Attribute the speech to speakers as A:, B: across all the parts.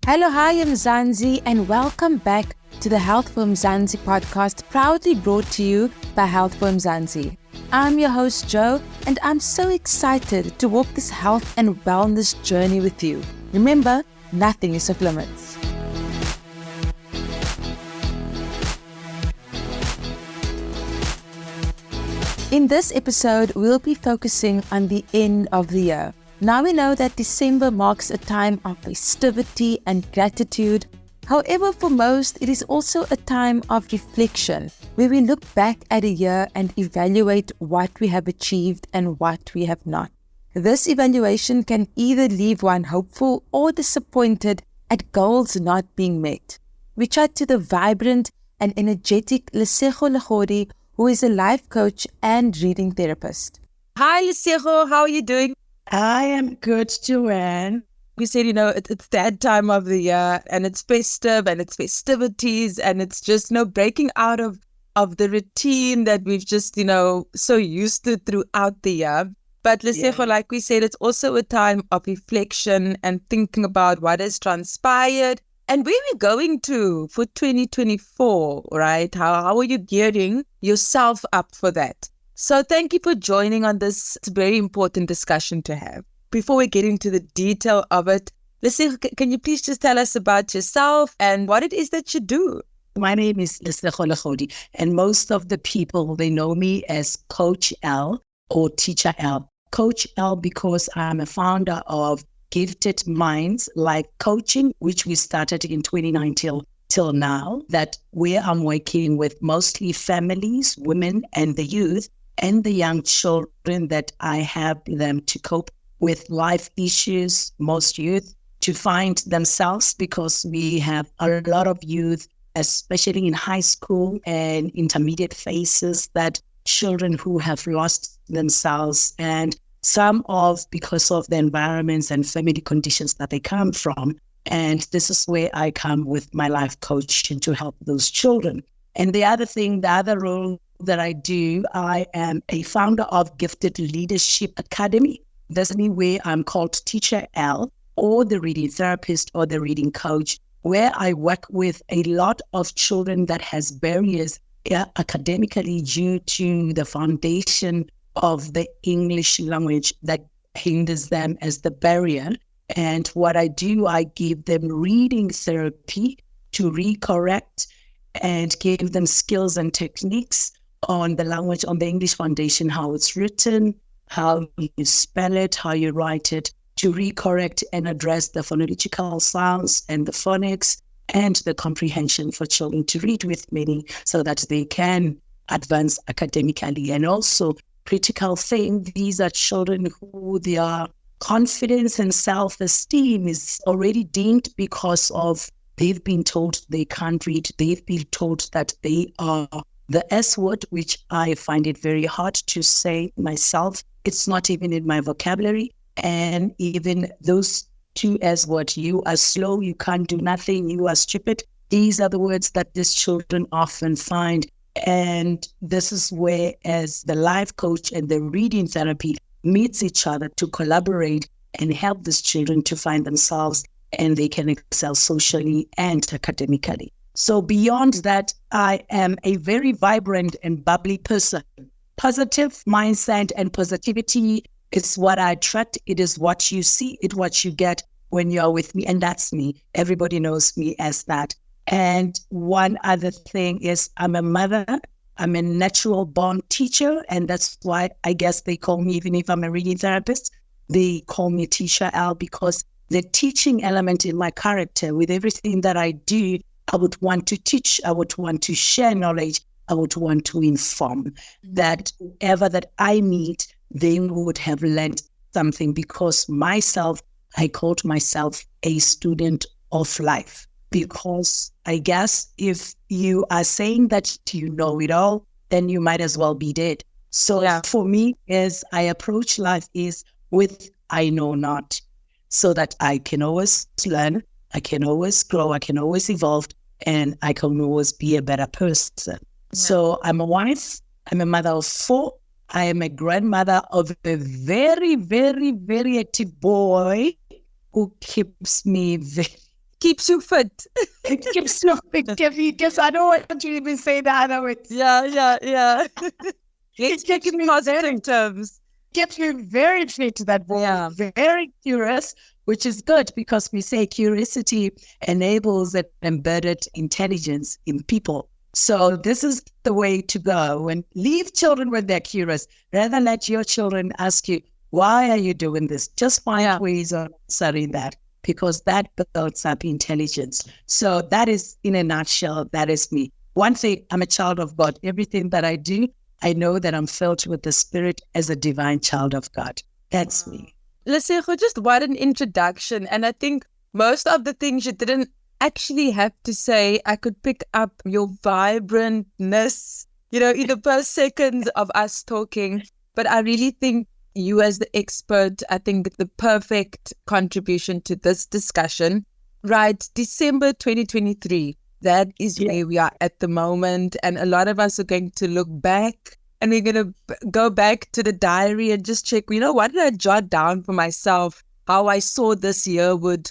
A: Hello, hi, I'm Zanzi, and welcome back to the Health for Mzansi podcast, proudly brought to you by Health for Mzansi. I'm your host, Joe, and I'm so excited to walk this health and wellness journey with you. Remember, nothing is off limits. In this episode, we'll be focusing on the end of the year. Now we know that December marks a time of festivity and gratitude. However, for most, it is also a time of reflection, where we look back at a year and evaluate what we have achieved and what we have not. This evaluation can either leave one hopeful or disappointed at goals not being met. We chat to the vibrant and energetic Lesego Legodi, who is a life coach and reading therapist. Hi, Lesego. How are you doing?
B: I am good, Joanne.
A: We said, it's that time of the year and it's festive and it's festivities and it's just, breaking out of the routine that we've just, so used to throughout the year. But Lesego, like we said, it's also a time of reflection and thinking about what has transpired and where we're going to for 2024, right? How are you gearing yourself up for that? So thank you for joining on this very important discussion to have. Before we get into the detail of it, Lesego, can you please just tell us about yourself and what it is that you do?
B: My name is Lesego Legodi, and most of the people, they know me as Coach L or Teacher L. Coach L because I'm a founder of Gifted Minds Like Coaching, which we started in 2019 till now, that where I'm working with mostly families, women, and the youth, and the young children that I help them to cope with life issues, most youth, to find themselves, because we have a lot of youth, especially in high school and intermediate phases, that children who have lost themselves, and some because of the environments and family conditions that they come from. And this is where I come with my life coaching to help those children. And the other role that I do, I am a founder of Gifted Leadership Academy. That's me where I'm called Teacher L, or the reading therapist or the reading coach, where I work with a lot of children that has barriers academically due to the foundation of the English language that hinders them as the barrier. And what I do, I give them reading therapy to recorrect and give them skills and techniques on the language, on the English foundation, how it's written, how you spell it, how you write it, to recorrect and address the phonological sounds and the phonics and the comprehension for children to read with meaning so that they can advance academically. And also critical thing, these are children who their confidence and self-esteem is already dinged because of they've been told they can't read. They've been told that they are the S word, which I find it very hard to say myself. It's not even in my vocabulary. And even those two S words, you are slow, you can't do nothing, you are stupid. These are the words that these children often find. And this is where, as the life coach and the reading therapy meets each other to collaborate and help these children to find themselves, and they can excel socially and academically. So beyond that, I am a very vibrant and bubbly person. Positive mindset and positivity is what I attract. It is what you see, it's what you get when you're with me. And that's me. Everybody knows me as that. And one other thing is I'm a mother. I'm a natural born teacher. And that's why I guess they call me, even if I'm a reading therapist, they call me Teacher L, because the teaching element in my character, with everything that I do, I would want to teach, I would want to share knowledge, I would want to inform that whoever that I meet, they would have learned something, because myself, I called myself a student of life. Because I guess if you are saying that you know it all, then you might as well be dead. So for me, as I approach life is with I know not, so that I can always learn, I can always grow, I can always evolve, and I can always be a better person. Yeah. So I'm a wife, I'm a mother of 4, I am a grandmother of a very, very, very active boy who keeps me very
A: keeps you fit.
B: It keeps you because I don't want to even say the other way.
A: Yeah.
B: It
A: Let's take it in positive terms.
B: Keeps you very fit to that boy,
A: Yeah.
B: very curious, which is good because we say curiosity enables an embedded intelligence in people. So this is the way to go, and leave children when they're curious. Rather let your children ask you, why are you doing this? Just find ways of answering that, because that builds up intelligence. So that is, in a nutshell, that is me. One thing, I'm a child of God. Everything that I do, I know that I'm filled with the Spirit as a divine child of God. That's me.
A: Lesego, just what an introduction. And I think most of the things you didn't actually have to say, I could pick up your vibrantness, in the first seconds of us talking. But I really think you as the expert, I think the perfect contribution to this discussion. Right, December 2023, that is where we are at the moment. And a lot of us are going to look back and we're going to go back to the diary and just check, what did I jot down for myself, how I saw this year would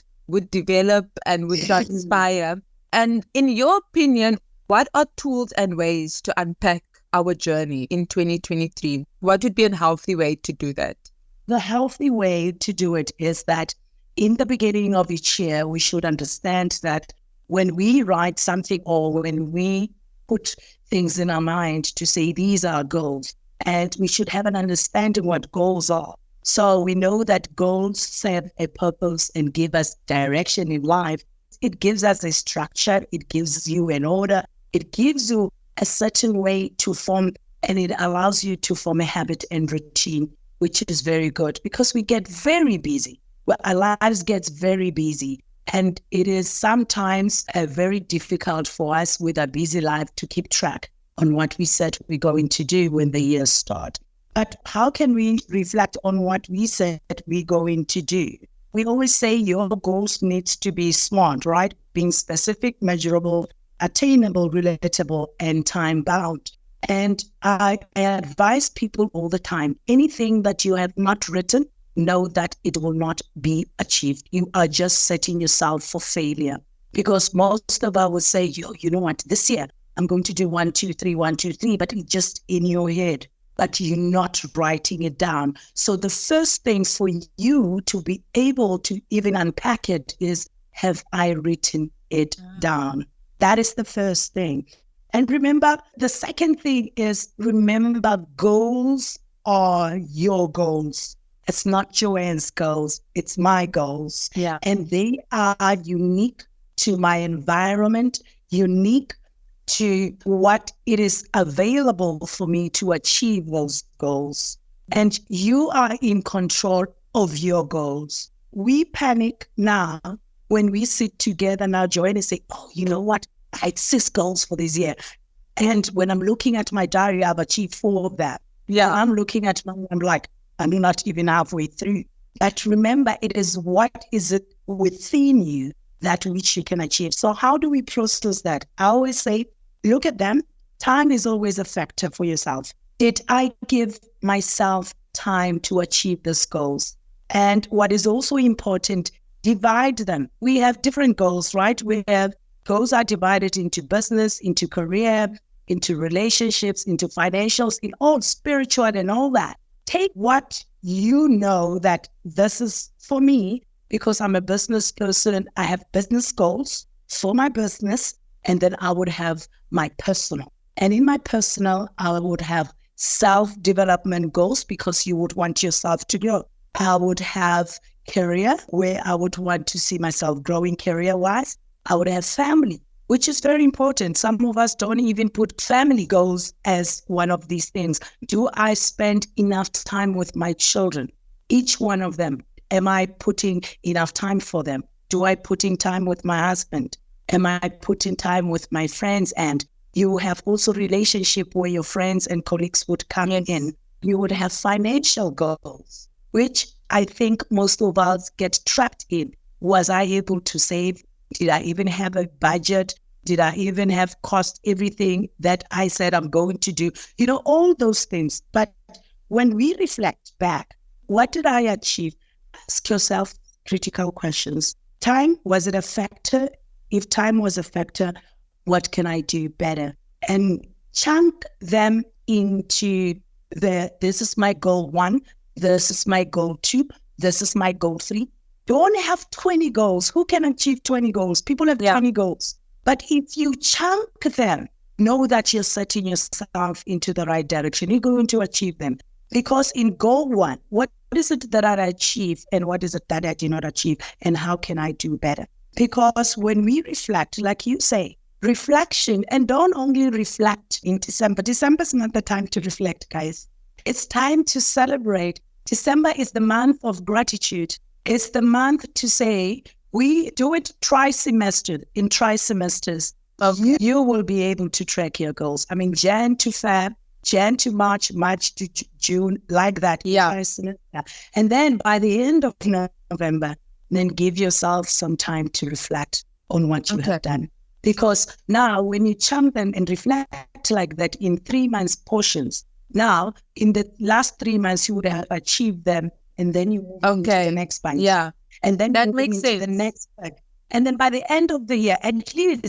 A: develop and would transpire. And in your opinion, what are tools and ways to unpack our journey in 2023? What would be a healthy way to do that?
B: The healthy way to do it is that in the beginning of each year, we should understand that when we write something or when we put things in our mind to say these are goals, and we should have an understanding what goals are. So we know that goals serve a purpose and give us direction in life. It gives us a structure. It gives you an order. It gives you a certain way to form, and it allows you to form a habit and routine, which is very good because we get very busy. Well, our lives get very busy. And it is sometimes very difficult for us with a busy life to keep track on what we said we're going to do when the year starts. But how can we reflect on what we said we're going to do? We always say your goals need to be SMART, right? Being specific, measurable, attainable, relatable, and time-bound. And I advise people all the time, anything that you have not written, know that it will not be achieved. You are just setting yourself for failure. Because most of us will say, you know what, this year I'm going to do 1, 2, 3, 1, 2, 3, but it's just in your head, but you're not writing it down. So the first thing for you to be able to even unpack it is, have I written it down? That is the first thing. And remember, the second thing is, remember, goals are your goals. It's not Joanne's goals. It's my goals.
A: Yeah.
B: And they are unique to my environment, unique to what it is available for me to achieve those goals. And you are in control of your goals. We panic now when we sit together now, Joanne, and say, oh, you know what? I had 6 goals for this year. And when I'm looking at my diary, I've achieved 4 of that.
A: Yeah.
B: I'm looking at mine, I'm like, I'm not even halfway through. But remember, it is what is it within you that which you can achieve. So how do we process that? I always say, look at them. Time is always a factor for yourself. Did I give myself time to achieve these goals? And what is also important, divide them. We have different goals, right? We have goals are divided into business, into career, into relationships, into financials, in all spiritual and all that. Take what you know that this is for me, because I'm a business person. I have business goals for my business, and then I would have my personal. And in my personal, I would have self-development goals because you would want yourself to grow. I would have career where I would want to see myself growing career-wise. I would have family, which is very important. Some of us don't even put family goals as one of these things. Do I spend enough time with my children? Each one of them. Am I putting enough time for them? Do I putting time with my husband? Am I putting time with my friends? And you have also relationship where your friends and colleagues would come in. You would have financial goals, which I think most of us get trapped in. Was I able to save? Did I even have a budget? Did I even have cost everything that I said I'm going to do? All those things. But when we reflect back, what did I achieve? Ask yourself critical questions. Time, was it a factor? If time was a factor, what can I do better? And chunk them into this is my goal 1, this is my goal 2, this is my goal 3. Don't have 20 goals. Who can achieve 20 goals? People have 20 goals. But if you chunk them, know that you're setting yourself into the right direction. You're going to achieve them. Because in goal 1, what is it that I achieve and what is it that I did not achieve and how can I do better? Because when we reflect, like you say, reflection, and don't only reflect in December. December is not the time to reflect, guys. It's time to celebrate. December is the month of gratitude. It's the month to say, we do it tri-semester, in tri-semesters. You will be able to track your goals. I mean, Jan to Feb, Jan to March, March to June, like that.
A: Yeah.
B: And then by the end of November, then give yourself some time to reflect on what you have done. Because now when you chunk them and reflect like that in 3 months portions, now in the last 3 months, you would have achieved them. And then you move into the next bunch.
A: Yeah.
B: And then
A: that makes sense.
B: The next bunch. And then by the end of the year, and clearly,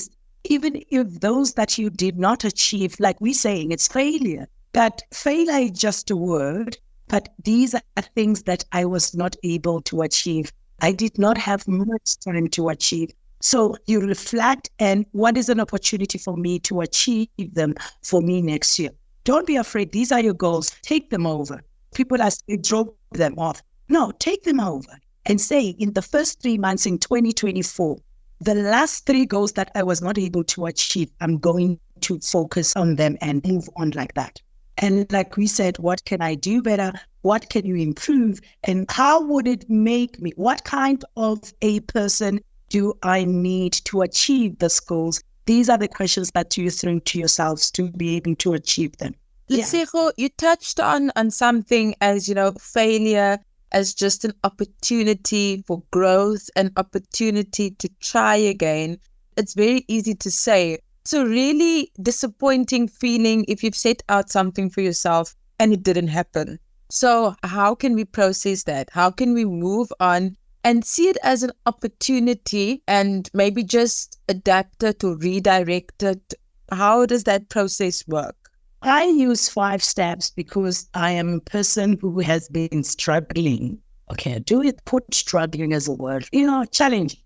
B: even if those that you did not achieve, like we're saying, it's failure. But failure is just a word. But these are things that I was not able to achieve. I did not have much time to achieve. So you reflect, and what is an opportunity for me to achieve them for me next year? Don't be afraid. These are your goals. Take them over. People ask, drop them off. No, take them over and say, in the first 3 months in 2024, the last 3 goals that I was not able to achieve, I'm going to focus on them and move on like that. And like we said, what can I do better? What can you improve? And how would it make me? What kind of a person do I need to achieve the goals? These are the questions that you throw to yourselves to be able to achieve them.
A: Lesego, you touched on something as, failure as just an opportunity for growth, an opportunity to try again. It's very easy to say. It's a really disappointing feeling if you've set out something for yourself and it didn't happen. So how can we process that? How can we move on and see it as an opportunity and maybe just adapt it or redirect it? How does that process work?
B: I use 5 steps because I am a person who has been struggling. Okay, put struggling as a word, challenging.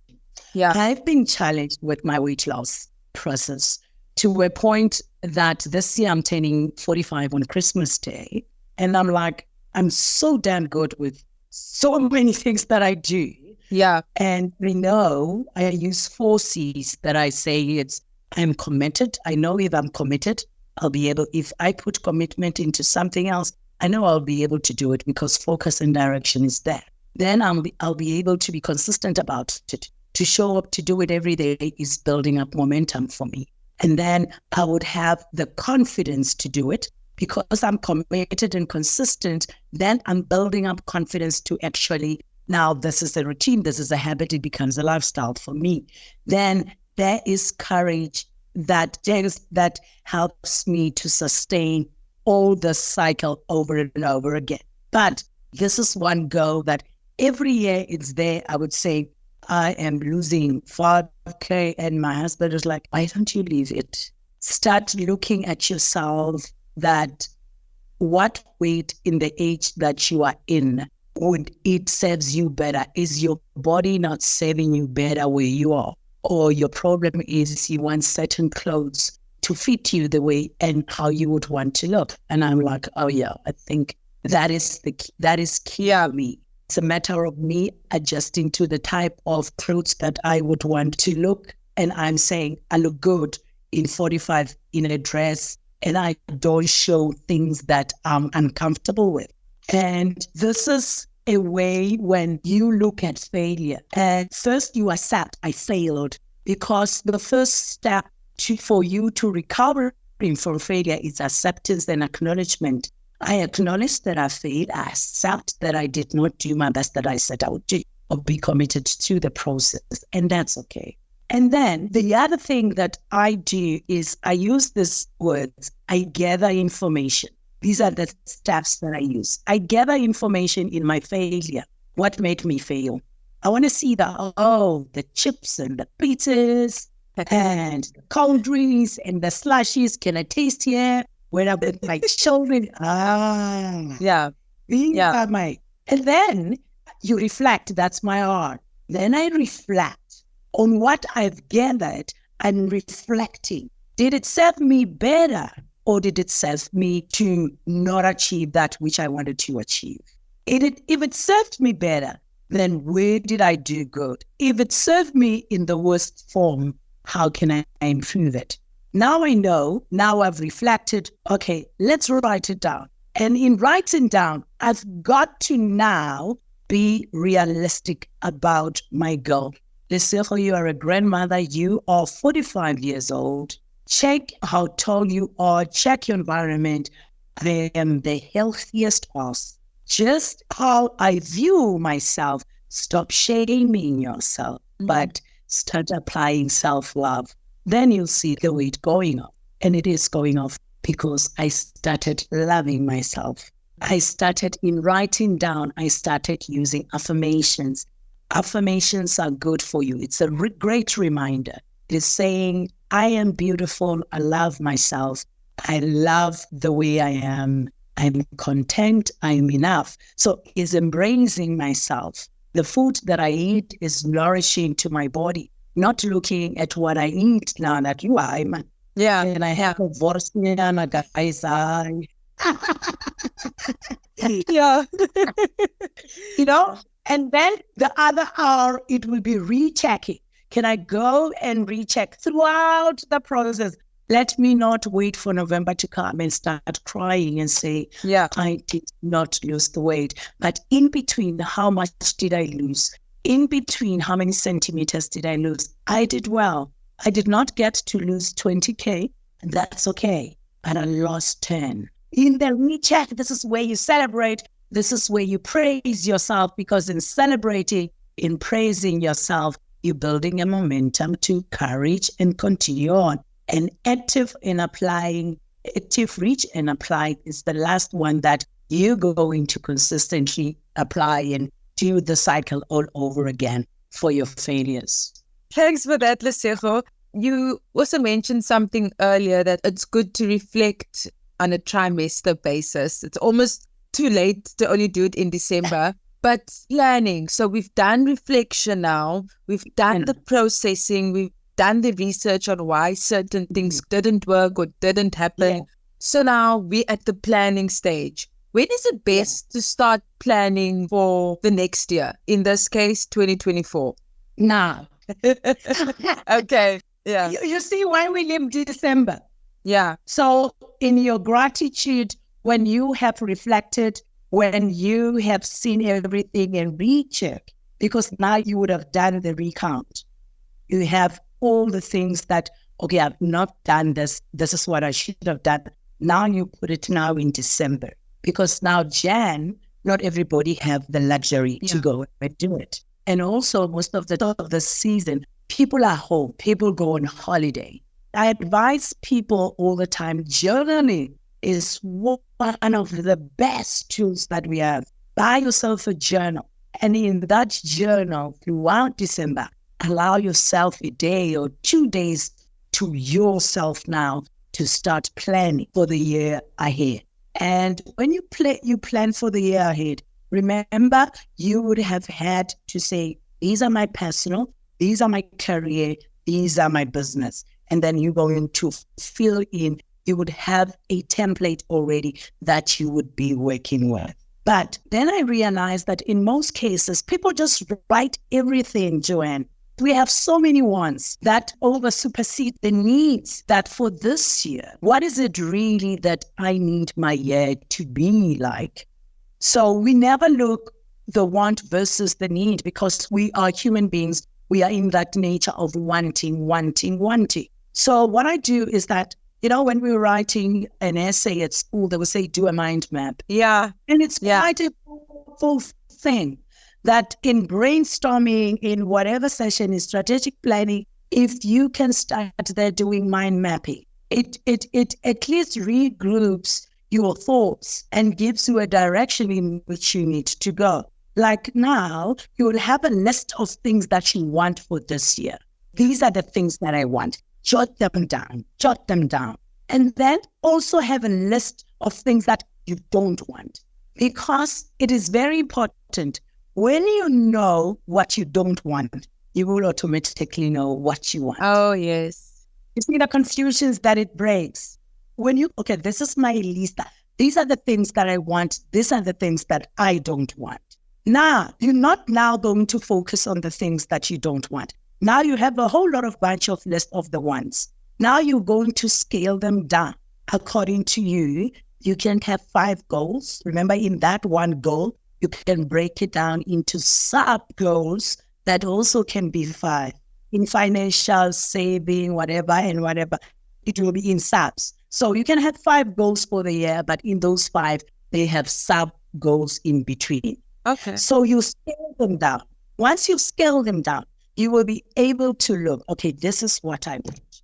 A: Yeah.
B: I've been challenged with my weight loss process to a point that this year I'm turning 45 on Christmas Day. And I'm like, I'm so damn good with so many things that I do.
A: Yeah.
B: And I use 4 C's that I say I'm committed. I know if I'm committed, I'll be able, if I put commitment into something else, I know I'll be able to do it because focus and direction is there. Then I'll be able to be consistent about it. To show up to do it every day is building up momentum for me. And then I would have the confidence to do it because I'm committed and consistent. Then I'm building up confidence to actually, now this is a routine, this is a habit, it becomes a lifestyle for me. Then there is courage that helps me to sustain all the cycle over and over again. But this is one goal that every year it's there. I would say I am losing 5K and my husband is like, why don't you leave it? Start looking at yourself that what weight in the age that you are in would it serves you better? Is your body not serving you better where you are? Or your problem is you want certain clothes to fit you the way and how you would want to look. And I'm like, oh yeah, I think that is key for me. It's a matter of me adjusting to the type of clothes that I would want to look. And I'm saying I look good in 45 in a dress and I don't show things that I'm uncomfortable with. And this is a way when you look at failure and first you accept I failed, because the first step for you to recover from failure is acceptance and acknowledgement. I acknowledge that I failed. I accept that I did not do my best that I said I would do or be committed to the process, and that's okay. And then the other thing that I do is I use this words, I gather information. These are the steps that I use. I gather information in my failure. What made me fail? I want to see the chips and the pizzas and the cold drinks and the slushies. Can I taste here? When I'm with my children?
A: Yeah.
B: These
A: Yeah.
B: are my... And then you reflect. That's my art. Then I reflect on what I've gathered. I'm reflecting. Did it serve me better, or did it serve me to not achieve that which I wanted to achieve? If it served me better, then where did I do good? If it served me in the worst form, how can I improve it? Now I know, now I've reflected, okay, let's write it down. And in writing down, I've got to now be realistic about my goal. Lesego, you are a grandmother, you are 45 years old. Check how tall you are, check your environment. I am the healthiest horse. Just how I view myself. Stop shaming yourself, but start applying self-love. Then you'll see the weight going up. And it is going off because I started loving myself. I started in writing down, I started using affirmations. Affirmations are good for you. It's a great reminder. It's saying, I am beautiful. I love myself. I love the way I am. I'm content. I'm enough. So it's embracing myself. The food that I eat is nourishing to my body, not looking at what I eat now that you are.
A: Yeah.
B: And I have a voice and a guy's eye.
A: Yeah.
B: And then the other hour, it will be rechecking. Can I go and recheck throughout the process? Let me not wait for November to come and start crying and say,
A: Yeah.
B: I did not lose the weight. But in between, how much did I lose? In between, how many centimeters did I lose? I did well. I did not get to lose 20K. That's okay. But I lost 10. In the recheck, this is where you celebrate. This is where you praise yourself, because in celebrating, in praising yourself, you're building a momentum to courage and continue on. And active reach and apply is the last one that you're going to consistently apply and do the cycle all over again for your failures.
A: Thanks for that, Lesego. You also mentioned something earlier that it's good to reflect on a trimester basis. It's almost too late to only do it in December, but planning. So we've done reflection now. We've done the processing. We've done the research on why certain things didn't work or didn't happen. Yeah. So now we're at the planning stage. When is it best to start planning for the next year? In this case, 2024.
B: Now.
A: Okay. Yeah.
B: You see why we live December.
A: Yeah.
B: So in your gratitude, when you have reflected, when you have seen everything and recheck, because now you would have done the recount. You have all the things that, okay, I've not done this. This is what I should have done. Now you put it now in December, because now Jan, not everybody have the luxury to go and do it. And also most of the season, people are home, people go on holiday. I advise people all the time, journaling is one of the best tools that we have. Buy yourself a journal. And in that journal, throughout December, allow yourself a day or 2 days to yourself now to start planning for the year ahead. And when you plan for the year ahead, remember, you would have had to say, these are my personal, these are my career, these are my business. And then you're going to fill in, you would have a template already that you would be working with. But then I realized that in most cases, people just write everything, Joanne. We have so many ones that over supersede the needs that for this year, what is it really that I need my year to be like? So we never look the want versus the need, because we are human beings. We are in that nature of wanting. So what I do is that, when we were writing an essay at school, they would say, do a mind map.
A: Yeah.
B: And it's quite a powerful thing that in brainstorming, in whatever session, in strategic planning, if you can start there doing mind mapping, it at least regroups your thoughts and gives you a direction in which you need to go. Like now, you will have a list of things that you want for this year. These are the things that I want. Jot them down, jot them down. And then also have a list of things that you don't want. Because it is very important. When you know what you don't want, you will automatically know what you want.
A: Oh, yes.
B: You see the confusions that it breaks. Okay, this is my list. These are the things that I want. These are the things that I don't want. Now, you're not now going to focus on the things that you don't want. Now you have a whole lot of bunch of list of the ones. Now you're going to scale them down. According to you, you can have 5 goals. Remember, in that one goal, you can break it down into sub-goals that also can be 5. In financial, saving, whatever, it will be in subs. So you can have 5 goals for the year, but in those 5, they have sub-goals in between.
A: Okay.
B: So you scale them down. Once you scale them down, you will be able to look, okay, this is what I want.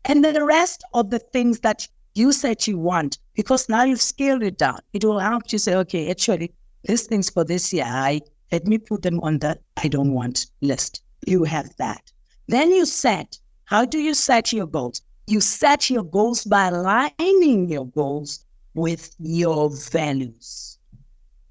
B: And then the rest of the things that you said you want, because now you've scaled it down, it will help you say, okay, actually, these things for this year, let me put them on the I don't want list. You have that. Then you set, how do you set your goals? You set your goals by aligning your goals with your values.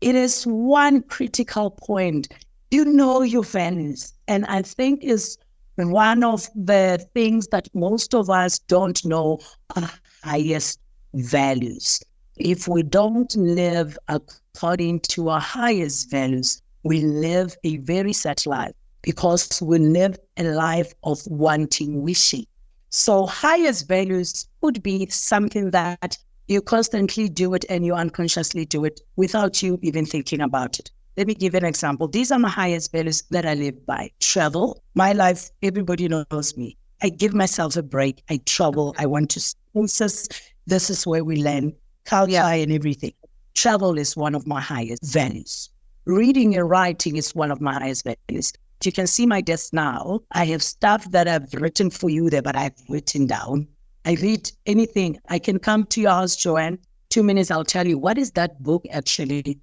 B: It is one critical point. You know your values. And I think is one of the things that most of us don't know are highest values. If we don't live according to our highest values, we live a very sad life because we live a life of wanting, wishing. So highest values would be something that you constantly do it and you unconsciously do it without you even thinking about it. Let me give an example. These are my highest values that I live by. Travel. My life, everybody knows me. I give myself a break. I travel. I want to see places. This is where we learn culture and everything. Travel is one of my highest values. Reading and writing is one of my highest values. You can see my desk now. I have stuff that I've written for you there, but I've written down. I read anything. I can come to your house, Joanne. 2 minutes, I'll tell you, what is that book actually?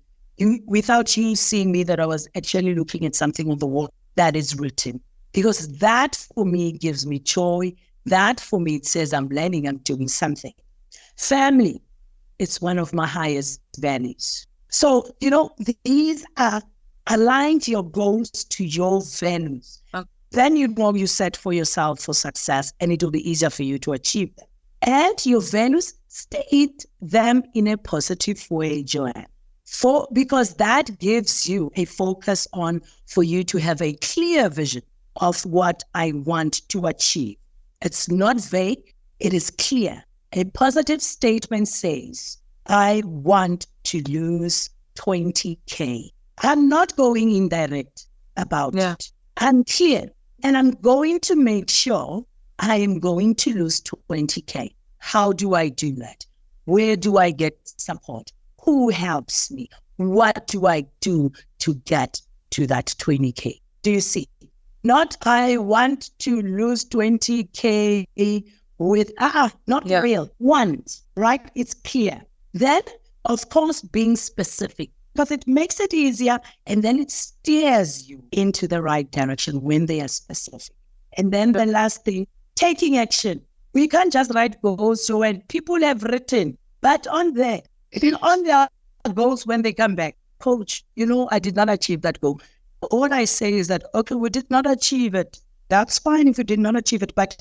B: Without you seeing me that I was actually looking at something on the wall that is written. Because that for me gives me joy. That for me, it says I'm learning, I'm doing something. Family, it's one of my highest values. So, these are aligned your goals to your values.
A: Okay.
B: Then you set for yourself for success and it will be easier for you to achieve them. And your values, state them in a positive way, Joanne. Because that gives you a focus for you to have a clear vision of what I want to achieve. It's not vague, it is clear. A positive statement says, I want to lose 20K. I'm not going indirect about it. I'm clear and I'm going to make sure I am going to lose 20K. How do I do that? Where do I get support? Who helps me? What do I do to get to that 20K? Do you see? Not I want to lose 20K with, real ones, right? It's clear. Then, of course, being specific, because it makes it easier and then it steers you into the right direction when they are specific. And then the last thing, taking action. We can't just write goals. So when people have written, but on their goals when they come back, coach, I did not achieve that goal. All I say is that, okay, we did not achieve it. That's fine if you did not achieve it. But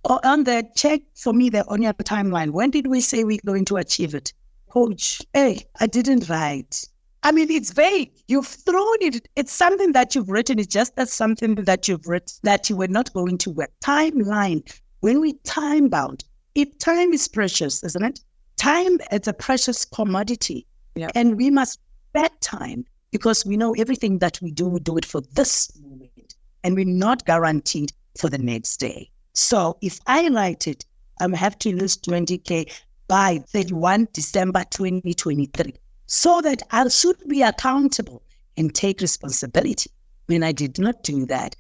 B: on the check for me, they're on your timeline. When did we say we're going to achieve it? Coach, hey, I didn't write. I mean, it's vague. You've thrown it. It's something that you've written. It's just that something that you've written that you were not going to work. Timeline. When we time bound, if time is precious, isn't it? Time is a precious commodity. Yeah. And we must bet time because we know everything that we do it for this moment. And we're not guaranteed for the next day. So if I write it, I have to lose 20K by 31 December 2023. So that I should be accountable and take responsibility when I did not do that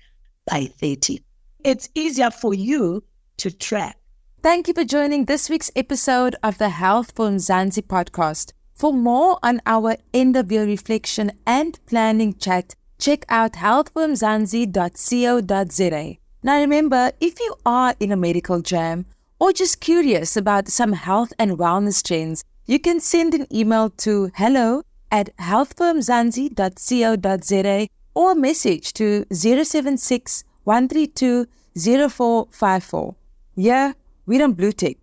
B: by 30. It's easier for you to track.
A: Thank you for joining this week's episode of the Health for Mzansi podcast. For more on our end-of-year reflection and planning chat, check out healthformzansi.co.za. Now remember, if you are in a medical jam or just curious about some health and wellness trends, you can send an email to hello@healthformzansi.co.za or a message to 076 132 0454. Yeah, we're on Blue Tick.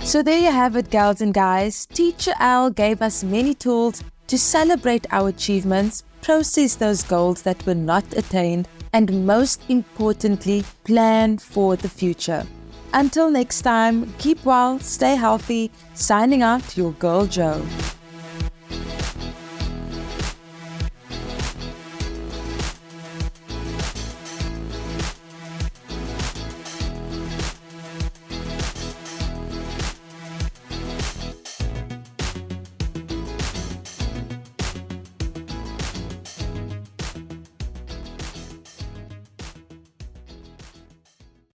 A: So there you have it, gals and guys. Teacher Al gave us many tools to celebrate our achievements, process those goals that were not attained, and most importantly, plan for the future. Until next time, keep well, stay healthy. Signing out, your girl Jo.